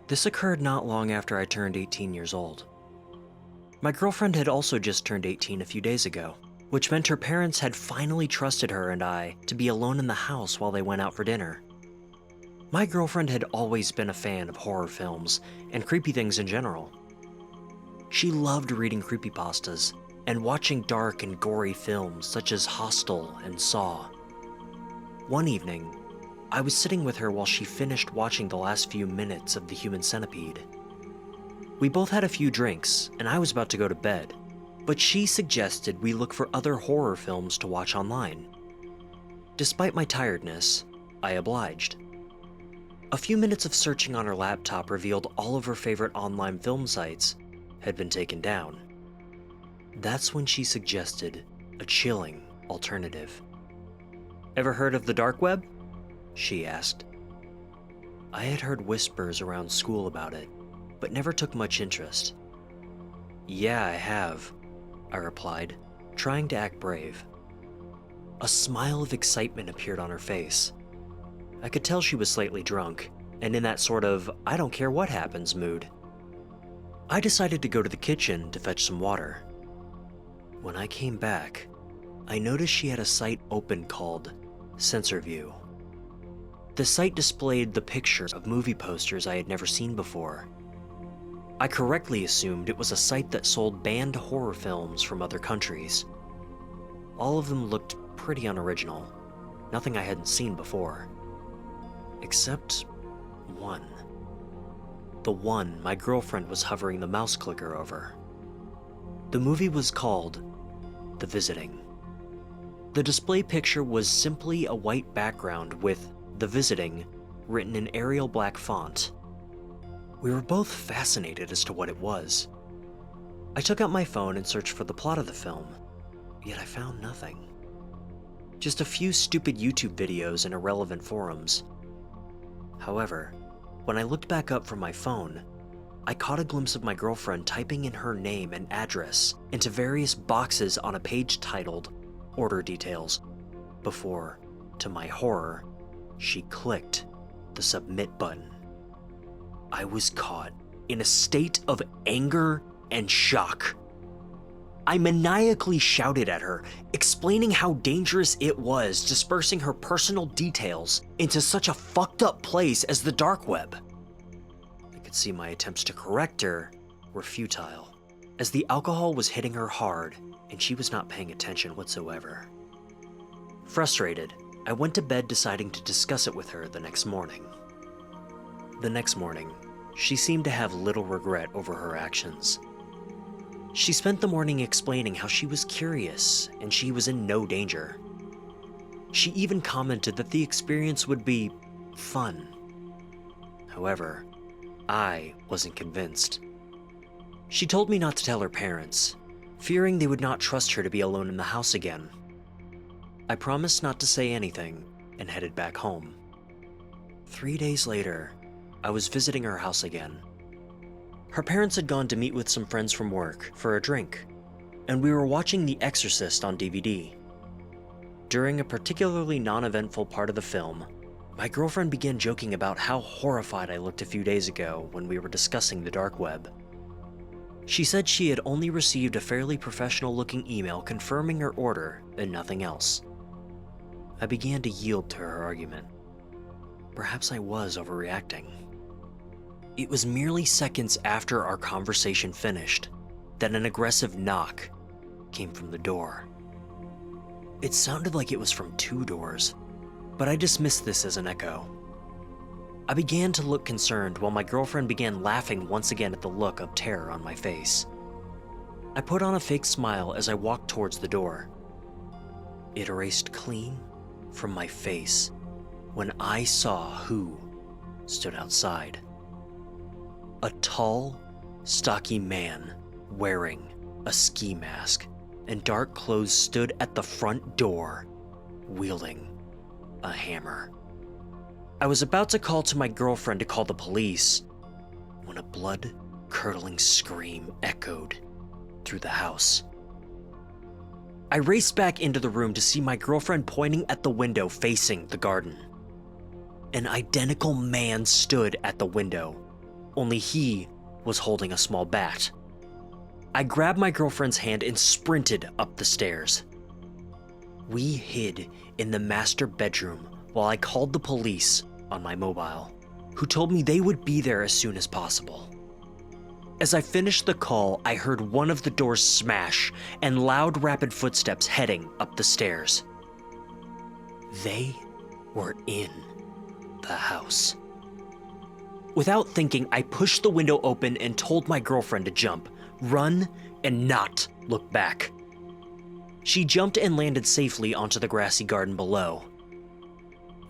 This occurred not long after I turned 18 years old. My girlfriend had also just turned 18 a few days ago, which meant her parents had finally trusted her and I to be alone in the house while they went out for dinner. My girlfriend had always been a fan of horror films and creepy things in general. She loved reading creepypastas and watching dark and gory films such as Hostel and Saw. One evening, I was sitting with her while she finished watching the last few minutes of The Human Centipede. We both had a few drinks, and I was about to go to bed, but she suggested we look for other horror films to watch online. Despite my tiredness, I obliged. A few minutes of searching on her laptop revealed all of her favorite online film sites had been taken down. That's when she suggested a chilling alternative. "Ever heard of the dark web?" she asked. I had heard whispers around school about it, but never took much interest. "Yeah, I have," I replied, trying to act brave. A smile of excitement appeared on her face. I could tell she was slightly drunk, and in that sort of I don't care what happens mood. I decided to go to the kitchen to fetch some water. When I came back, I noticed she had a site open called SensorView. The site displayed the pictures of movie posters I had never seen before. I correctly assumed it was a site that sold banned horror films from other countries. All of them looked pretty unoriginal, nothing I hadn't seen before. Except one. The one my girlfriend was hovering the mouse clicker over. The movie was called The Visiting. The display picture was simply a white background with The Visiting written in Arial black font. We were both fascinated as to what it was. I took out my phone and searched for the plot of the film, yet I found nothing. Just a few stupid YouTube videos and irrelevant forums. However, when I looked back up from my phone, I caught a glimpse of my girlfriend typing in her name and address into various boxes on a page titled Order Details, before, to my horror, she clicked the submit button. I was caught in a state of anger and shock. I maniacally shouted at her, explaining how dangerous it was dispersing her personal details into such a fucked up place as the dark web. I could see my attempts to correct her were futile, as the alcohol was hitting her hard and she was not paying attention whatsoever. Frustrated, I went to bed deciding to discuss it with her the next morning. The next morning, she seemed to have little regret over her actions. She spent the morning explaining how she was curious and she was in no danger. She even commented that the experience would be fun. However, I wasn't convinced. She told me not to tell her parents, fearing they would not trust her to be alone in the house again. I promised not to say anything and headed back home. 3 days later, I was visiting her house again. Her parents had gone to meet with some friends from work for a drink, and we were watching The Exorcist on DVD. During a particularly non-eventful part of the film, my girlfriend began joking about how horrified I looked a few days ago when we were discussing the dark web. She said she had only received a fairly professional-looking email confirming her order and nothing else. I began to yield to her argument. Perhaps I was overreacting. It was merely seconds after our conversation finished that an aggressive knock came from the door. It sounded like it was from 2 doors, but I dismissed this as an echo. I began to look concerned while my girlfriend began laughing once again at the look of terror on my face. I put on a fake smile as I walked towards the door. It erased clean from my face when I saw who stood outside. A tall, stocky man wearing a ski mask and dark clothes stood at the front door, wielding a hammer. I was about to call to my girlfriend to call the police when a blood-curdling scream echoed through the house. I raced back into the room to see my girlfriend pointing at the window facing the garden. An identical man stood at the window, only he was holding a small bat. I grabbed my girlfriend's hand and sprinted up the stairs. We hid in the master bedroom while I called the police on my mobile, who told me they would be there as soon as possible. As I finished the call, I heard one of the doors smash and loud, rapid footsteps heading up the stairs. They were in the house. Without thinking, I pushed the window open and told my girlfriend to jump, run, and not look back. She jumped and landed safely onto the grassy garden below.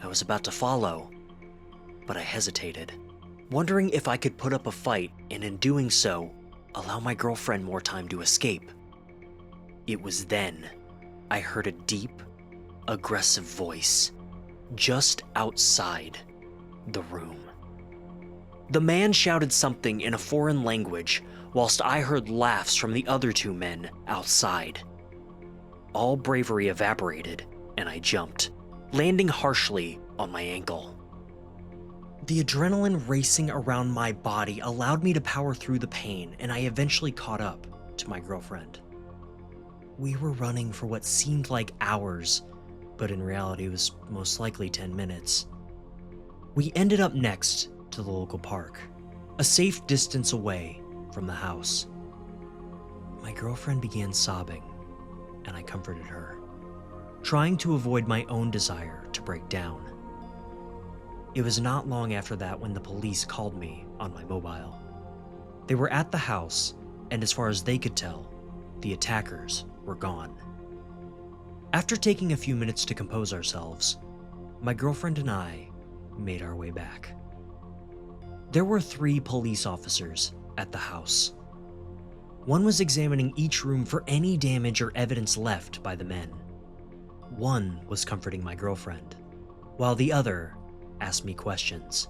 I was about to follow, but I hesitated, wondering if I could put up a fight and in doing so, allow my girlfriend more time to escape. It was then I heard a deep, aggressive voice just outside the room. The man shouted something in a foreign language, whilst I heard laughs from the other two men outside. All bravery evaporated, and I jumped, landing harshly on my ankle. The adrenaline racing around my body allowed me to power through the pain, and I eventually caught up to my girlfriend. We were running for what seemed like hours, but in reality was most likely 10 minutes. We ended up next to the local park, a safe distance away from the house. My girlfriend began sobbing, and I comforted her, trying to avoid my own desire to break down. It was not long after that when the police called me on my mobile. They were at the house, and as far as they could tell, the attackers were gone. After taking a few minutes to compose ourselves, my girlfriend and I made our way back. There were 3 police officers at the house. One was examining each room for any damage or evidence left by the men. One was comforting my girlfriend, while the other asked me questions.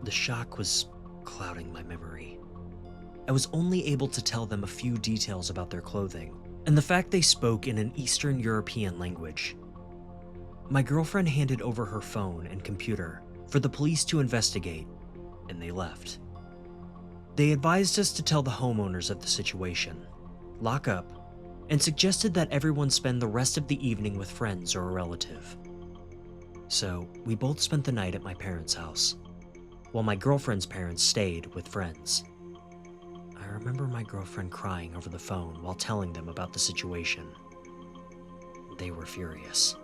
The shock was clouding my memory. I was only able to tell them a few details about their clothing, and the fact they spoke in an Eastern European language. My girlfriend handed over her phone and computer for the police to investigate, and they left. They advised us to tell the homeowners of the situation, lock up, and suggested that everyone spend the rest of the evening with friends or a relative. So we both spent the night at my parents' house, while my girlfriend's parents stayed with friends. I remember my girlfriend crying over the phone while telling them about the situation. They were furious.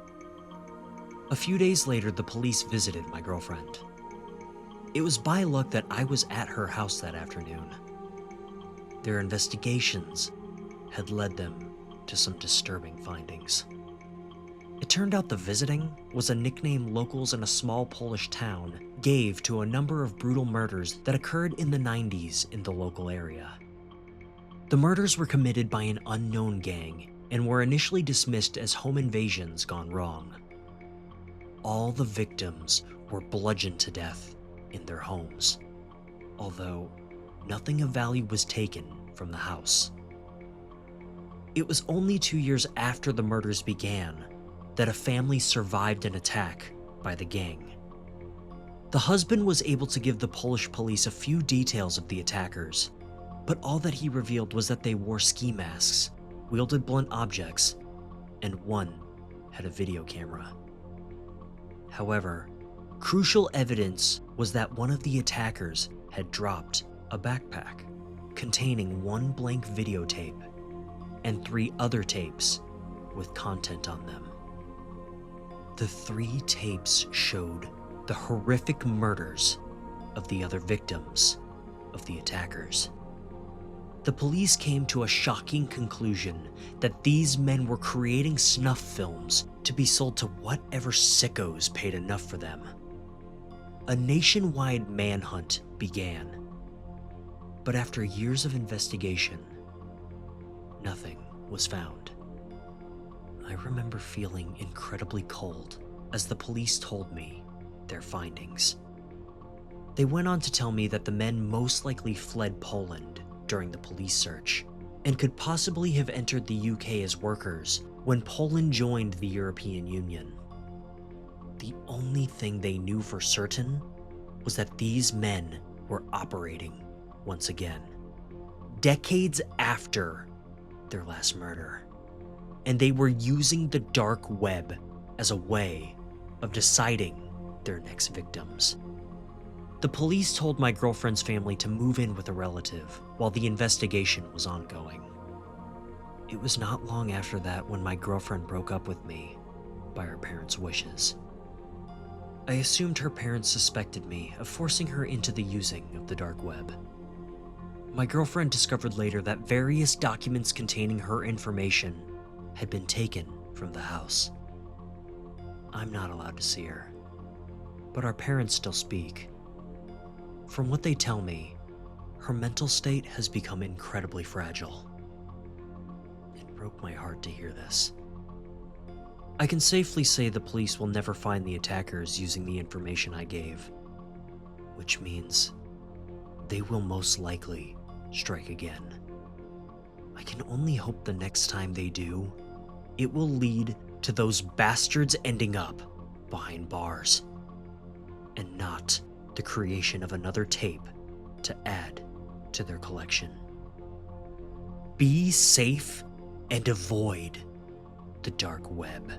A few days later, the police visited my girlfriend. It was by luck that I was at her house that afternoon. Their investigations had led them to some disturbing findings. It turned out the visiting was a nickname locals in a small Polish town gave to a number of brutal murders that occurred in the 90s in the local area. The murders were committed by an unknown gang and were initially dismissed as home invasions gone wrong. All the victims were bludgeoned to death in their homes, although nothing of value was taken from the house. It was only 2 years after the murders began that a family survived an attack by the gang. The husband was able to give the Polish police a few details of the attackers, but all that he revealed was that they wore ski masks, wielded blunt objects, and one had a video camera. However, crucial evidence was that one of the attackers had dropped a backpack containing 1 blank videotape and 3 other tapes with content on them. The 3 tapes showed the horrific murders of the other victims of the attackers. The police came to a shocking conclusion that these men were creating snuff films to be sold to whatever sickos paid enough for them. A nationwide manhunt began, but after years of investigation, nothing was found. I remember feeling incredibly cold as the police told me their findings. They went on to tell me that the men most likely fled Poland during the police search and could possibly have entered the UK as workers when Poland joined the European Union. The only thing they knew for certain was that these men were operating once again, decades after their last murder. And they were using the dark web as a way of deciding their next victims. The police told my girlfriend's family to move in with a relative while the investigation was ongoing. It was not long after that when my girlfriend broke up with me by her parents' wishes. I assumed her parents suspected me of forcing her into the using of the dark web. My girlfriend discovered later that various documents containing her information had been taken from the house. I'm not allowed to see her, but our parents still speak. From what they tell me, her mental state has become incredibly fragile. It broke my heart to hear this. I can safely say the police will never find the attackers using the information I gave, which means they will most likely strike again. I can only hope the next time they do, it will lead to those bastards ending up behind bars, and not the creation of another tape to add to their collection. Be safe and avoid the dark web.